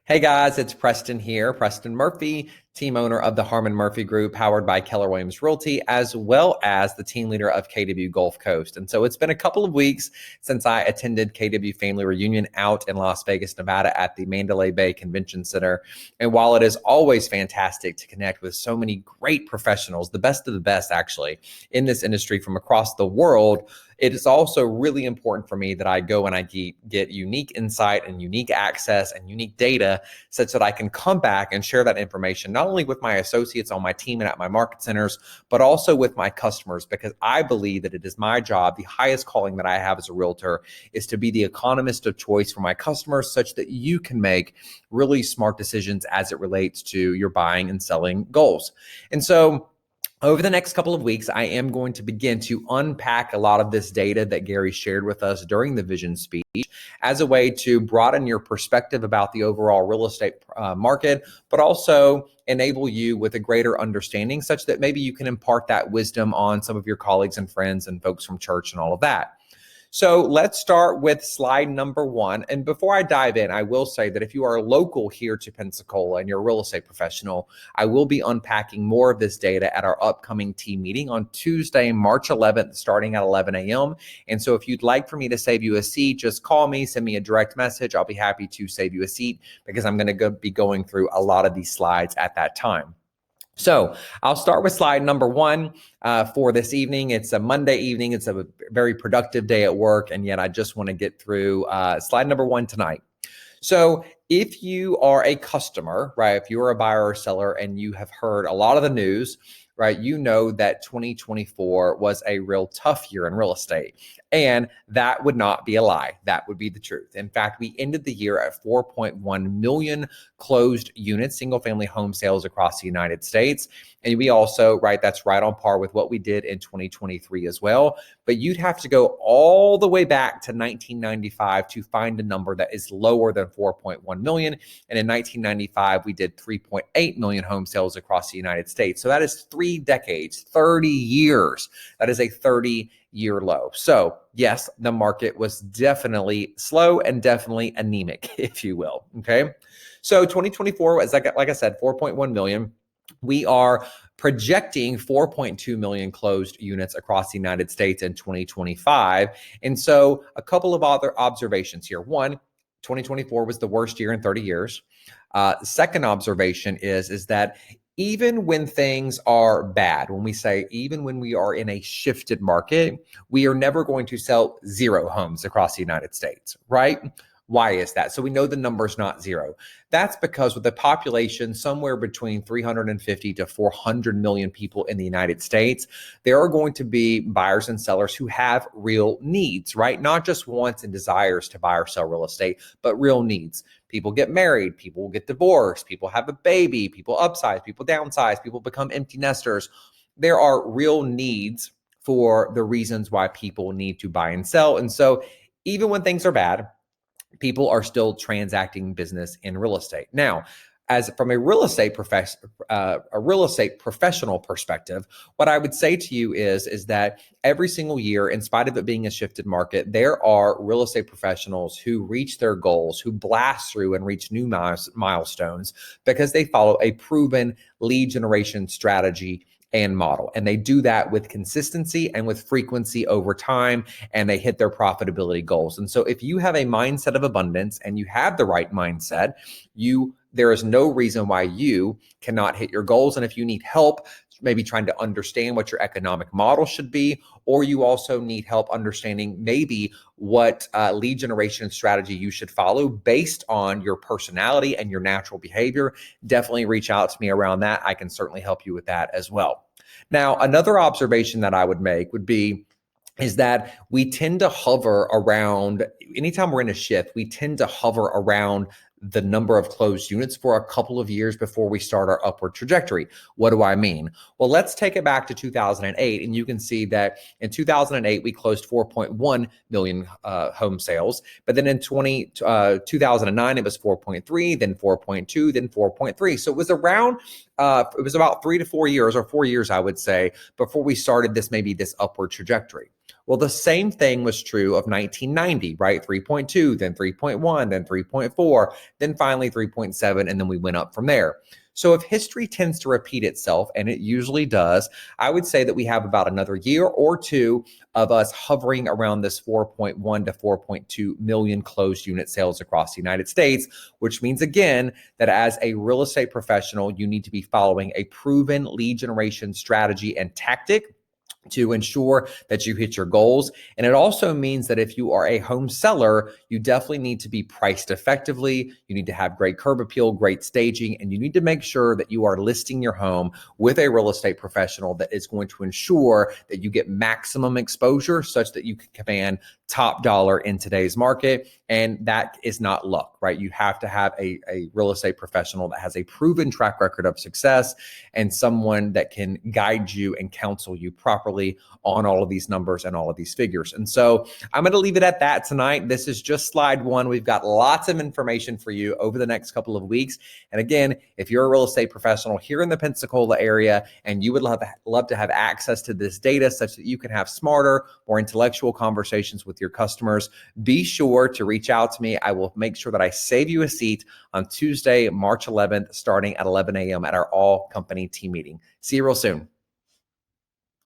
Hey guys, it's Preston here, Preston Murphy, team owner of the Harmon Murphy Group, powered by Keller Williams Realty, as well as the team leader of KW Gulf Coast. And so it's been a couple of weeks since I attended KW Family Reunion out in Las Vegas, Nevada at the Mandalay Bay Convention Center. And while it is always fantastic to connect with so many great professionals, the best of the best actually, in this industry from across the world, it is also really important for me that I go and I get unique insight and unique access and unique data such that I can come back and share that information, not only with my associates on my team and at my market centers, but also with my customers, because I believe that it is my job, the highest calling that I have as a realtor, is to be the economist of choice for my customers such that you can make really smart decisions as it relates to your buying and selling goals. And so over the next couple of weeks, I am going to begin to unpack a lot of this data that Gary shared with us during the vision speech as a way to broaden your perspective about the overall real estate market, but also enable you with a greater understanding such that maybe you can impart that wisdom on some of your colleagues and friends and folks from church and all of that. So let's start with slide number 1. And before I dive in, I will say that if you are local here to Pensacola and you're a real estate professional, I will be unpacking more of this data at our upcoming team meeting on Tuesday, March 11th, starting at 11 a.m. And so if you'd like for me to save you a seat, just call me, send me a direct message. I'll be happy to save you a seat because I'm going to be going through a lot of these slides at that time. So I'll start with slide number 1 for this evening. It's a Monday evening. It's a very productive day at work, and yet I just want to get through slide number 1 tonight. So if you are a customer, right, if you're a buyer or seller and you have heard a lot of the news, right, you know that 2024 was a real tough year in real estate. And that would not be a lie. That would be the truth. In fact, we ended the year at 4.1 million closed units, single family home sales across the United States. And we also, right, that's right on par with what we did in 2023 as well. But you'd have to go all the way back to 1995 to find a number that is lower than 4.1 million. And in 1995, we did 3.8 million home sales across the United States. So that is 3 decades, 30 years. That is a 30-year low. So yes, the market was definitely slow and definitely anemic, if you will. Okay. So 2024 was, like I said, 4.1 million. We are projecting 4.2 million closed units across the United States in 2025. And so a couple of other observations here. One, 2024 was the worst year in 30 years. Second observation is that even when things are bad, when we say even when we are in a shifted market, we are never going to sell 0 homes across the United States, right? Why is that? So we know the number's not 0. That's because with a population somewhere between 350 to 400 million people in the United States, there are going to be buyers and sellers who have real needs, right? Not just wants and desires to buy or sell real estate, but real needs. People get married, people get divorced, people have a baby, people upsize, people downsize, people become empty nesters. There are real needs for the reasons why people need to buy and sell. And so even when things are bad, people are still transacting business in real estate. Now, as from a real estate professional perspective, what I would say to you is that every single year, in spite of it being a shifted market, there are real estate professionals who reach their goals, who blast through and reach new milestones because they follow a proven lead generation strategy and model. And they do that with consistency and with frequency over time, and they hit their profitability goals. And so if you have a mindset of abundance and you have the right mindset, there is no reason why you cannot hit your goals. And if you need help, maybe trying to understand what your economic model should be, or you also need help understanding maybe what lead generation strategy you should follow based on your personality and your natural behavior, definitely reach out to me around that. I can certainly help you with that as well. Now, another observation that I would make is that we tend to hover around, anytime we're in a shift, we tend to hover around the number of closed units for a couple of years before we start our upward trajectory. What do I mean? Well, let's take it back to 2008, and you can see that in 2008, we closed 4.1 million home sales, but then in 2009, it was 4.3, then 4.2, then 4.3. So it was about 3 to 4 years, or 4 years, I would say, before we started this upward trajectory. Well, the same thing was true of 1990, right? 3.2, then 3.1, then 3.4, then finally 3.7, and then we went up from there. So if history tends to repeat itself, and it usually does, I would say that we have about another year or two of us hovering around this 4.1 to 4.2 million closed unit sales across the United States, which means, again, that as a real estate professional, you need to be following a proven lead generation strategy and tactic to ensure that you hit your goals. And it also means that if you are a home seller, you definitely need to be priced effectively. You need to have great curb appeal, great staging, and you need to make sure that you are listing your home with a real estate professional that is going to ensure that you get maximum exposure such that you can command top dollar in today's market. And that is not luck, right? You have to have a real estate professional that has a proven track record of success and someone that can guide you and counsel you properly on all of these numbers and all of these figures. And so I'm going to leave it at that tonight. This is just slide one. We've got lots of information for you over the next couple of weeks. And again, if you're a real estate professional here in the Pensacola area and you would love to have access to this data such that you can have smarter, more intellectual conversations with your customers, be sure to reach out to me. I will make sure that I save you a seat on Tuesday, March 11th, starting at 11 a.m. at our all company team meeting. See you real soon.